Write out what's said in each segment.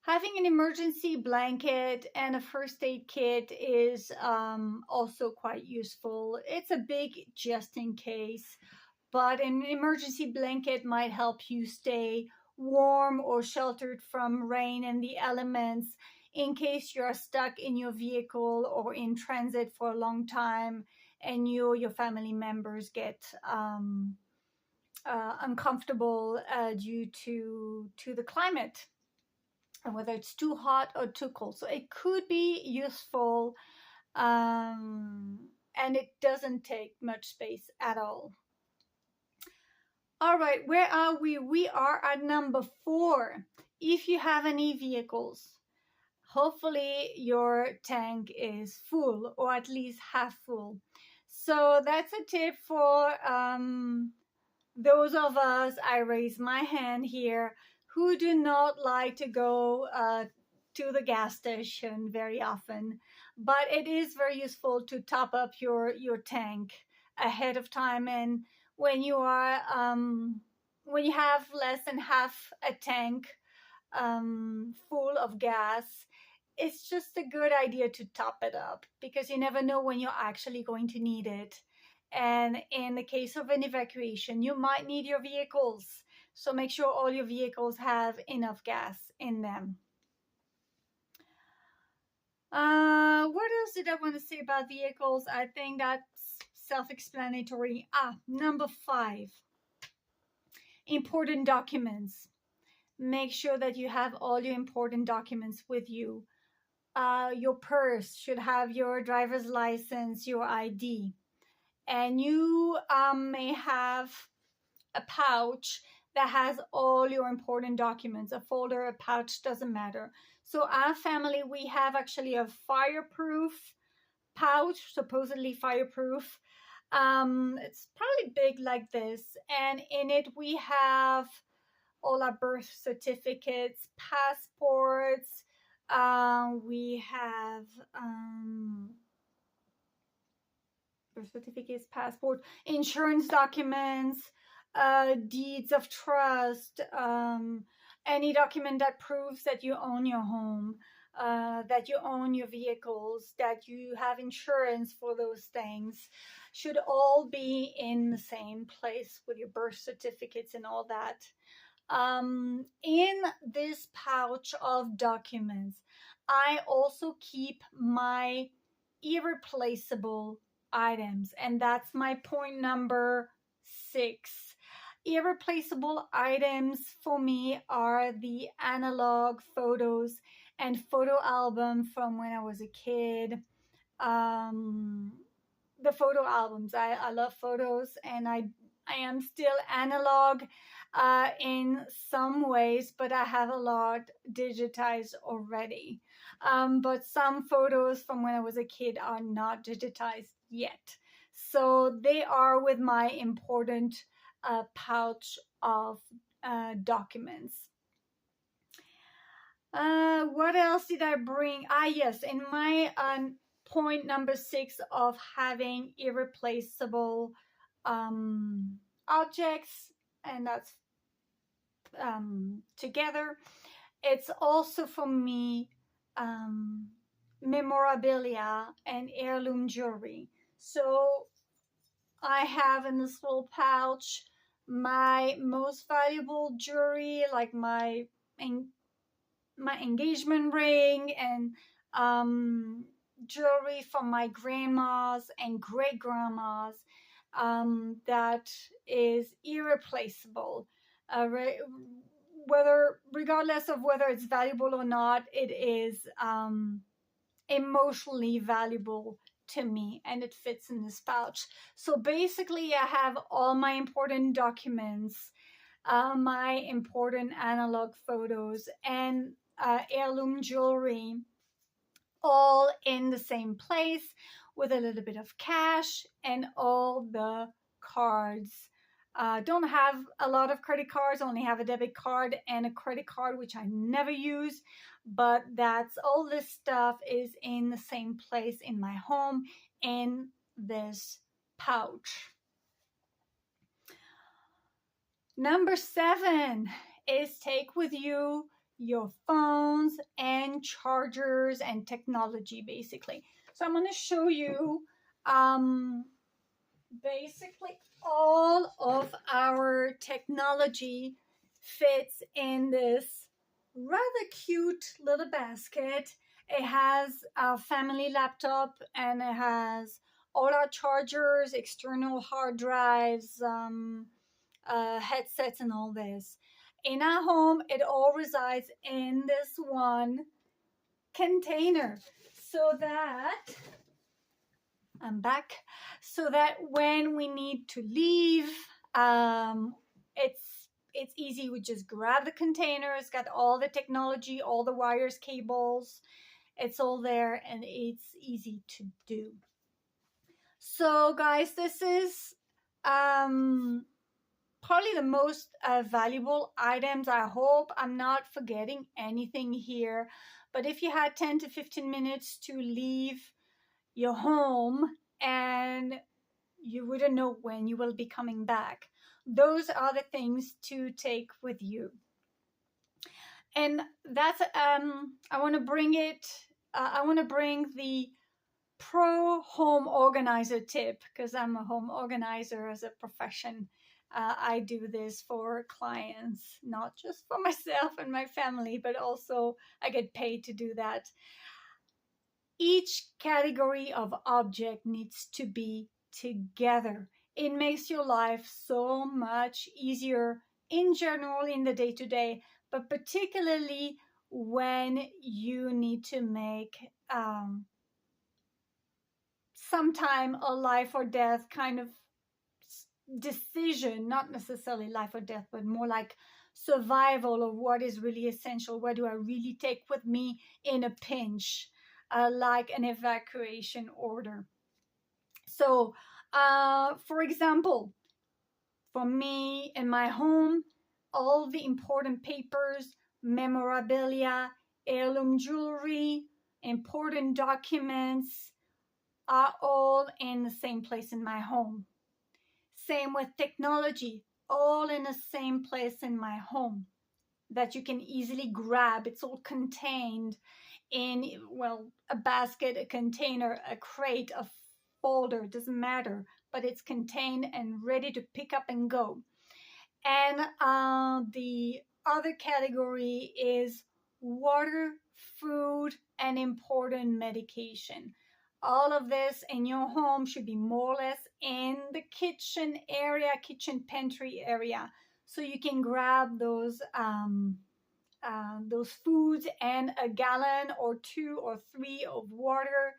Having an emergency blanket and a first aid kit is also quite useful. It's a big just in case, but an emergency blanket might help you stay warm or sheltered from rain and the elements in case you're stuck in your vehicle or in transit for a long time and you or your family members get uncomfortable due to the climate, and whether it's too hot or too cold. So it could be useful, and it doesn't take much space at all. All right, where are we? We are at number 4. If you have any vehicles, hopefully your tank is full or at least half full. So that's a tip for those of us, I raise my hand here, who do not like to go to the gas station very often. But it is very useful to top up your tank ahead of time. And when you are when you have less than half a tank full of gas, it's just a good idea to top it up because you never know when you're actually going to need it. And in the case of an evacuation, you might need your vehicles. So make sure all your vehicles have enough gas in them. What else did I want to say about vehicles? I think that's self-explanatory. Number 5, important documents. Make sure that you have all your important documents with you. Your purse should have your driver's license, your ID. And you may have a pouch that has all your important documents. A folder, a pouch, doesn't matter. So our family, we have actually a fireproof pouch, supposedly fireproof. It's probably big like this. And in it we have all our birth certificates, passports. We have birth certificates, passport, insurance documents, deeds of trust, any document that proves that you own your home, that you own your vehicles, that you have insurance for those things, should all be in the same place with your birth certificates and all that. In this pouch of documents, I also keep my irreplaceable items, and that's my point number 6. Irreplaceable items for me are the analog photos and photo album from when I was a kid. The photo albums, I love photos, and I am still analog in some ways, but I have a lot digitized already. But some photos from when I was a kid are not digitized yet. So they are with my important pouch of documents. What else did I bring? Yes, in my point number 6 of having irreplaceable objects, and that's together, it's also for me memorabilia and heirloom jewelry. So I have in this little pouch my most valuable jewelry, like my engagement ring and jewelry from my grandmas and great grandmas, that is irreplaceable. Regardless of whether it's valuable or not, it is emotionally valuable to me, and it fits in this pouch. So basically, I have all my important documents, my important analog photos, and heirloom jewelry all in the same place with a little bit of cash and all the cards. Don't have a lot of credit cards, only have a debit card and a credit card, which I never use, but that's all this stuff is in the same place in my home in this pouch. Number 7 is take with you your phones and chargers and technology, basically. So I'm going to show you basically all of our technology fits in this rather cute little basket. It has a family laptop and it has all our chargers, external hard drives, headsets, and all this. In our home, it all resides in this one container, so that I'm back. So that when we need to leave, it's easy. We just grab the container. It's got all the technology, all the wires, cables. It's all there, and it's easy to do. So, guys, this is probably the most valuable items. I hope I'm not forgetting anything here. But if you had 10 to 15 minutes to leave your home and you wouldn't know when you will be coming back, those are the things to take with you. And that's I want to bring the pro home organizer tip, because I'm a home organizer as a profession. I do this for clients, not just for myself and my family, but also I get paid to do that. Each category of object needs to be together. It makes your life so much easier in general in the day-to-day, but particularly when you need to make sometime a life or death kind of decision, not necessarily life or death, but more like survival of what is really essential. What do I really take with me in a pinch, like an evacuation order? So, for example, for me in my home, all the important papers, memorabilia, heirloom jewelry, important documents are all in the same place in my home. Same with technology, all in the same place in my home that you can easily grab. It's all contained in, well, a basket, a container, a crate, a folder, doesn't matter, but it's contained and ready to pick up and go. And the other category is water, food, and important medication. All of this in your home should be more or less in the kitchen area, kitchen pantry area, so you can grab those foods and a gallon or 2 or 3 of water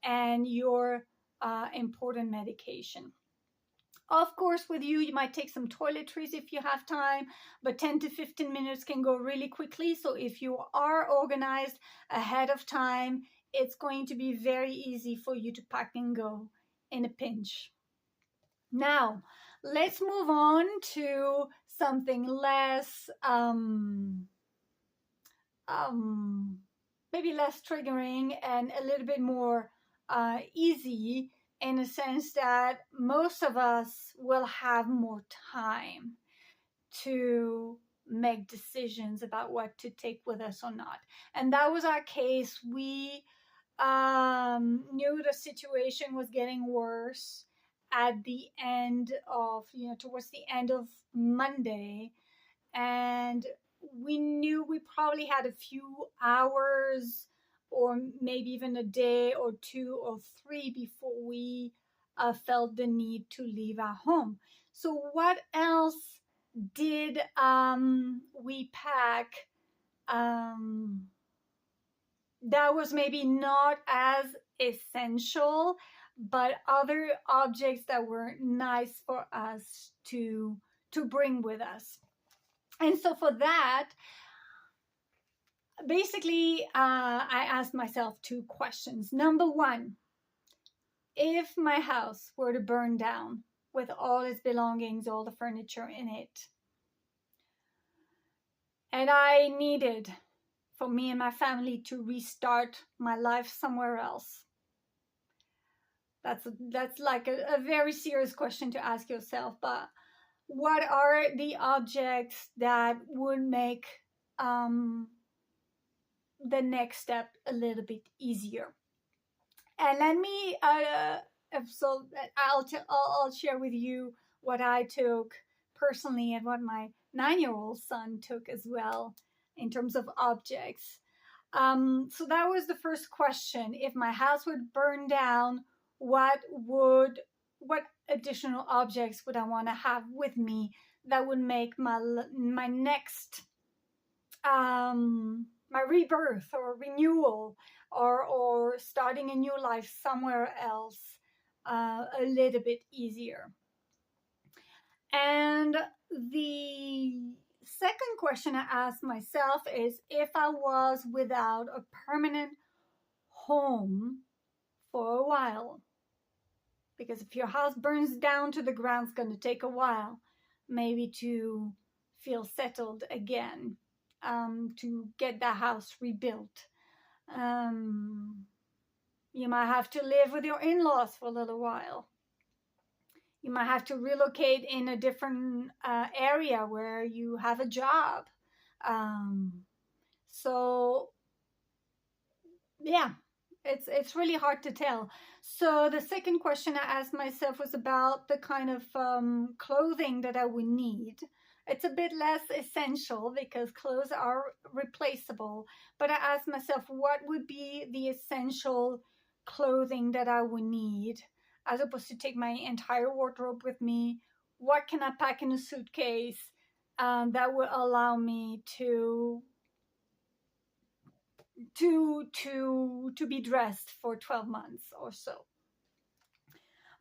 and your important medication. Of course, with you might take some toiletries if you have time, but 10 to 15 minutes can go really quickly. So if you are organized ahead of time, it's going to be very easy for you to pack and go in a pinch. Now, let's move on to something less, maybe less triggering and a little bit more easy, in a sense that most of us will have more time to make decisions about what to take with us or not. And that was our case. We knew the situation was getting worse at the end of, towards the end of Monday. And we knew we probably had a few hours or maybe even a day or 2 or 3 before we felt the need to leave our home. So what else did we pack that was maybe not as essential, but other objects that were nice for us to bring with us? And so for that, basically, I asked myself 2 questions. Number 1, if my house were to burn down with all its belongings, all the furniture in it, and I needed for me and my family to restart my life somewhere else, that's like a very serious question to ask yourself. But what are the objects that would make the next step a little bit easier. And let me so I'll share with you what I took personally and what my 9-year-old son took as well in terms of objects. So that was the first question. If my house would burn down, what additional objects would I want to have with me that would make my next my rebirth or renewal or starting a new life somewhere else a little bit easier. And the second question I asked myself is, if I was without a permanent home for a while, because if your house burns down to the ground, it's going to take a while maybe to feel settled again, to get the house rebuilt. You might have to live with your in-laws for a little while. You might have to relocate in a different area where you have a job. So yeah, it's really hard to tell. So the second question I asked myself was about the kind of clothing that I would need. It's a bit less essential because clothes are replaceable. But I asked myself, what would be the essential clothing that I would need, as opposed to take my entire wardrobe with me? What can I pack in a suitcase that would allow me to be dressed for 12 months or so?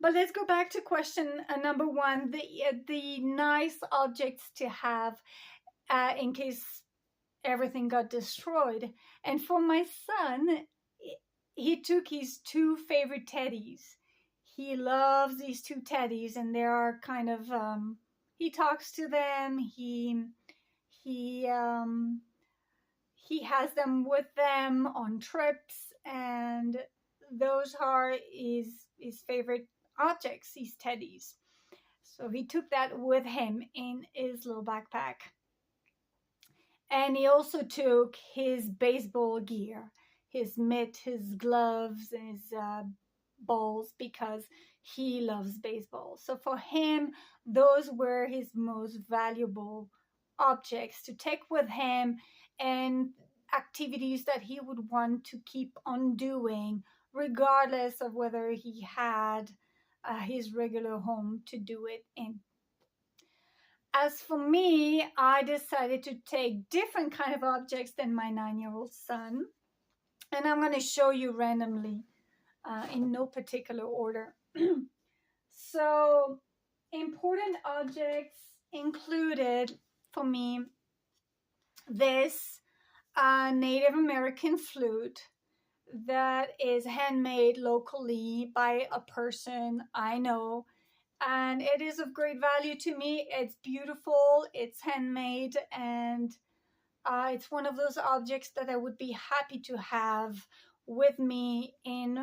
But let's go back to question number one, the nice objects to have in case everything got destroyed. And for my son, he took his 2 favorite teddies. He loves these 2 teddies, and they are kind of he talks to them. He has them with them on trips, and those are his favorite objects, these teddies. So he took that with him in his little backpack. And he also took his baseball gear, his mitt, his gloves, and his balls, because he loves baseball. So for him, those were his most valuable objects to take with him, and activities that he would want to keep on doing regardless of whether he had his regular home to do it in. As for me, I decided to take different kind of objects than my 9-year-old son, and I'm going to show you randomly in no particular order. So important objects included for me this Native American flute that is handmade locally by a person I know, and it is of great value to me. It's beautiful, it's handmade, and it's one of those objects that I would be happy to have with me in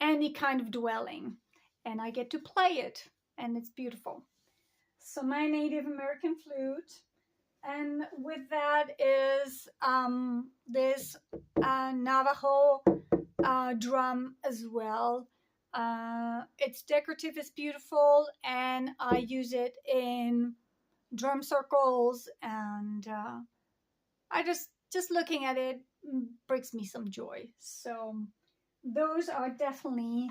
any kind of dwelling, and I get to play it, and it's beautiful. So my Native American flute, and with that is this Navajo drum as well. It's decorative, it's beautiful, and I use it in drum circles, and I just looking at it brings me some joy. So those are definitely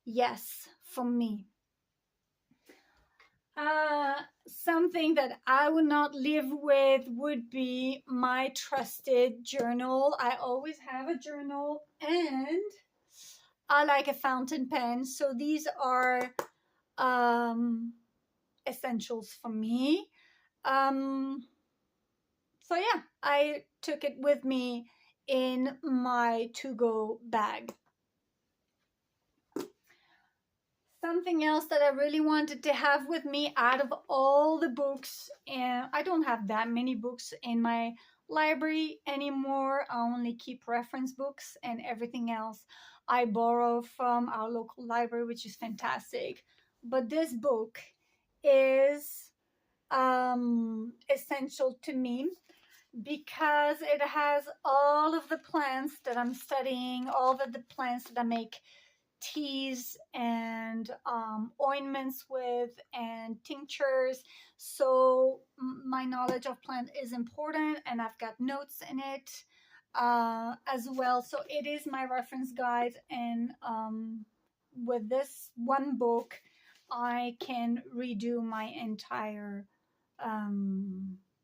yes for me. Something that I would not live with would be my trusted journal. I always have a journal, and I like a fountain pen. So these are essentials for me. So yeah, I took it with me in my to-go bag. Something else that I really wanted to have with me out of all the books, and I don't have that many books in my library anymore. I only keep reference books, and everything else I borrow from our local library, which is fantastic. But this book is essential to me. because it has all of the plants that I'm studying, all of the plants that I make teas and ointments with and tinctures. So my knowledge of plant is important, and I've got notes in it as well. So it is my reference guide, and with this one book, I can redo my entire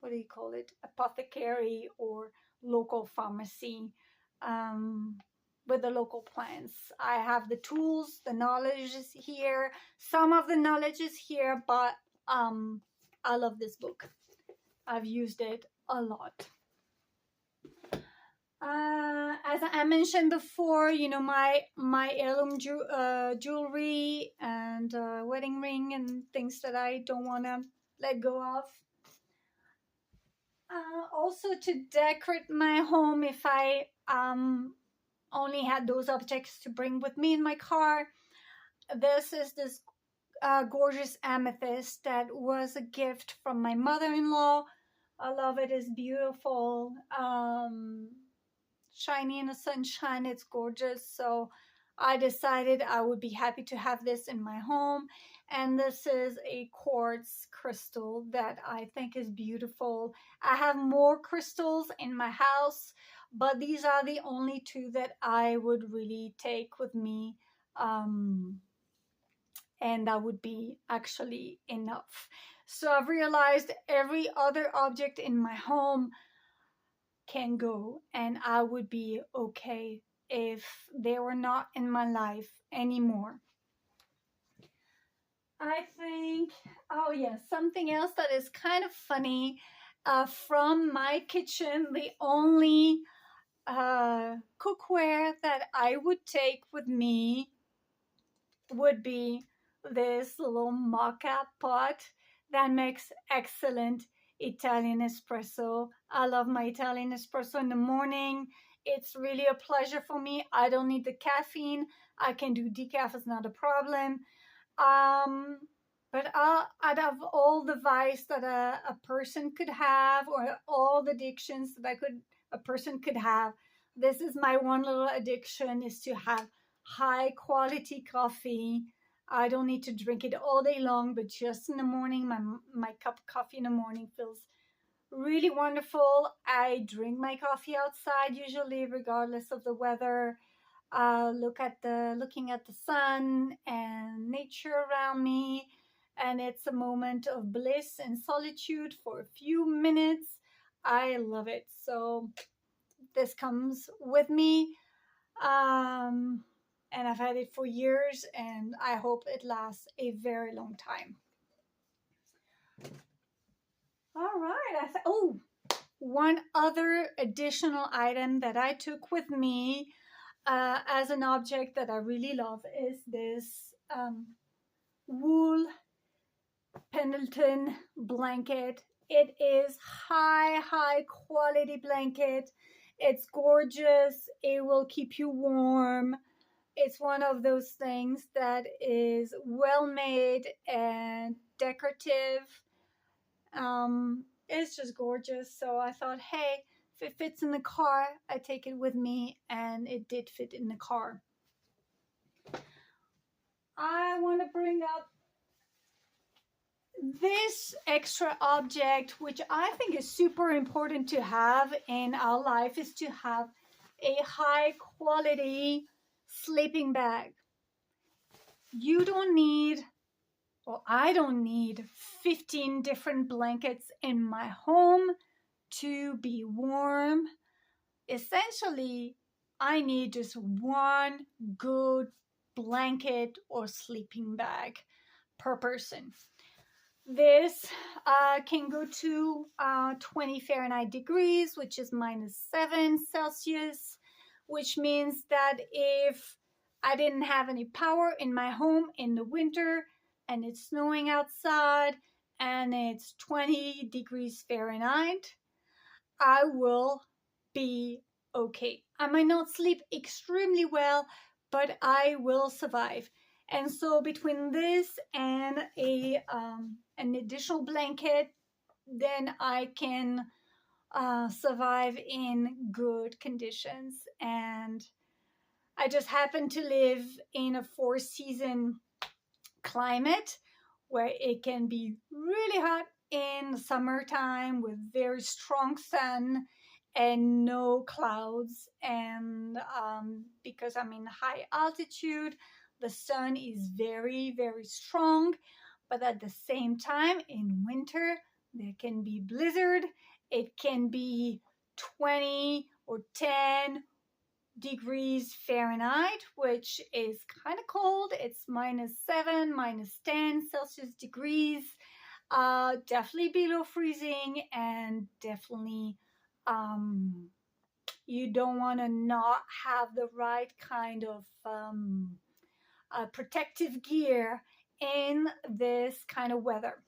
what do you call it, apothecary or local pharmacy with the local plants. I have the tools, the knowledge is here. Some of the knowledge is here, but I love this book. I've used it a lot. As I mentioned before, you know, my heirloom jewelry and wedding ring and things that I don't want to let go of. Also to decorate my home, if I only had those objects to bring with me in my car. This is this gorgeous amethyst that was a gift from my mother-in-law. I love it. It's beautiful. Shiny in the sunshine. It's gorgeous. So I decided I would be happy to have this in my home. And this is a quartz crystal that I think is beautiful. I have more crystals in my house, but these are the only two that I would really take with me. And that would be actually enough. So I've realized every other object in my home can go, and I would be okay if they were not in my life anymore. I think, oh yeah, something else that is kind of funny from my kitchen, the only cookware that I would take with me would be this little mocha pot that makes excellent Italian espresso. I love my Italian espresso in the morning. It's really a pleasure for me. I don't need the caffeine. I can do decaf, it's not a problem. But out of all the vice that a person could have, or all the addictions that a person could have, this is my one little addiction, is to have high quality coffee. I don't need to drink it all day long, but just in the morning, my cup of coffee in the morning feels really wonderful. I drink my coffee outside usually, regardless of the weather. Looking at the sun and nature around me, and it's a moment of bliss and solitude for a few minutes. I love it. So this comes with me, and I've had it for years, and I hope it lasts a very long time. All right. One other additional item that I took with me as an object that I really love is this wool Pendleton blanket. It is high quality blanket. It's gorgeous. It will keep you warm. It's one of those things that is well made and decorative. It's just gorgeous. So I thought, hey, if it fits in the car, I take it with me, and it did fit in the car. I want to bring up this extra object, which I think is super important to have in our life, is to have a high quality sleeping bag. You don't need, or I don't need 15 different blankets in my home to be warm. Essentially, I need just one good blanket or sleeping bag per person. This can go to 20 Fahrenheit degrees, which is -7 Celsius, which means that if I didn't have any power in my home in the winter and it's snowing outside and it's 20 degrees Fahrenheit, I will be okay. I might not sleep extremely well, but I will survive. And so between this and an additional blanket, then I can survive in good conditions. And I just happen to live in a 4-season climate where it can be really hot in the summertime with very strong sun and no clouds. And because I'm in high altitude, the sun is very, very strong. But at the same time, in winter, there can be blizzard. It can be 20 or 10 degrees Fahrenheit, which is kind of cold. It's -7, -10 Celsius degrees, definitely below freezing, and definitely you don't want to not have the right kind of protective gear in this kind of weather.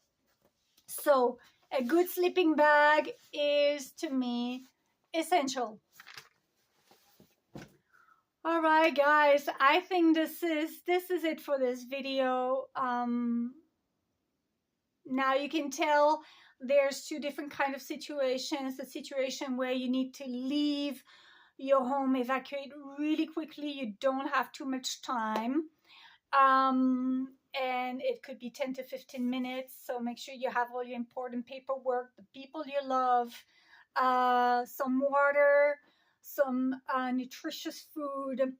So a good sleeping bag is, to me, essential. All right, guys, I think this is it for this video. Now you can tell there's two different kind of situations. The situation where you need to leave your home, evacuate really quickly. You don't have too much time. And it could be 10 to 15 minutes. So make sure you have all your important paperwork, the people you love, some water, some nutritious food,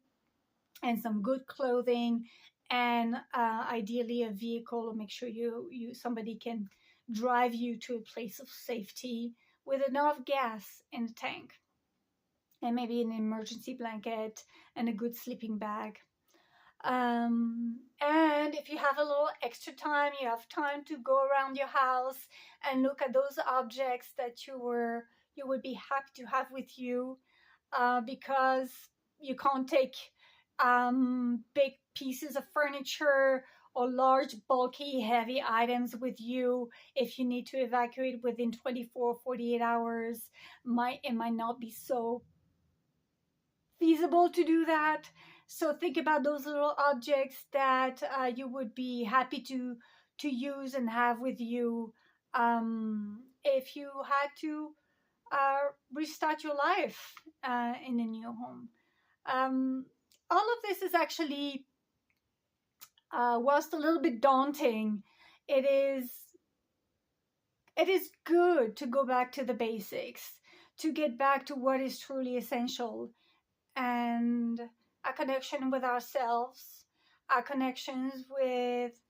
and some good clothing, and ideally a vehicle. Or make sure you somebody can drive you to a place of safety with enough gas in the tank, and maybe an emergency blanket and a good sleeping bag. And if you have a little extra time, you have time to go around your house and look at those objects that you would be happy to have with you, because you can't take big pieces of furniture or large, bulky, heavy items with you if you need to evacuate within 24 or 48 hours. It might not be so feasible to do that. So think about those little objects that you would be happy to use and have with you if you had to restart your life in a new home. All of this is actually, whilst a little bit daunting, it is good to go back to the basics, to get back to what is truly essential, and our connection with ourselves, our connections with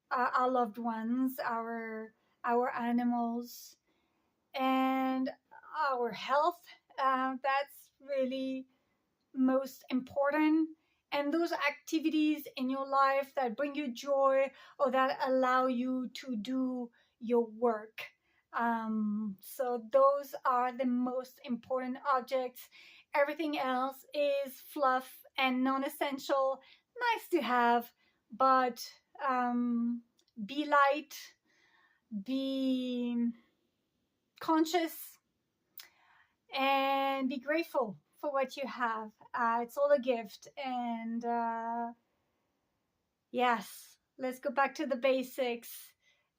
our loved ones, our animals, and our health. That's really most important. And those activities in your life that bring you joy or that allow you to do your work. So those are the most important objects. Everything else is fluff and non-essential, nice to have, but be light, be conscious, and be grateful for what you have. It's all a gift. And yes, let's go back to the basics.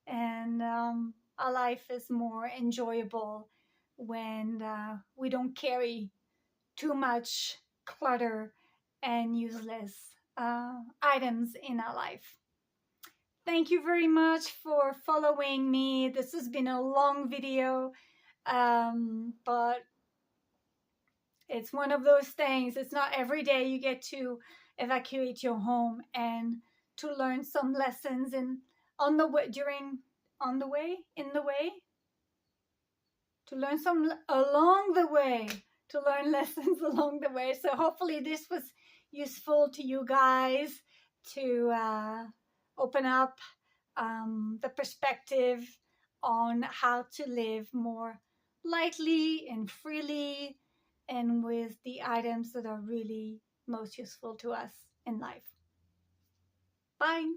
And our life is more enjoyable when we don't carry too much clutter and useless items in our life. Thank you very much for following me. This has been a long video, but it's one of those things. It's not every day you get to evacuate your home and to learn some lessons in the way, to learn some along the way, to learn lessons along the way. So hopefully this was useful to you guys to open up the perspective on how to live more lightly and freely, and with the items that are really most useful to us in life. Bye.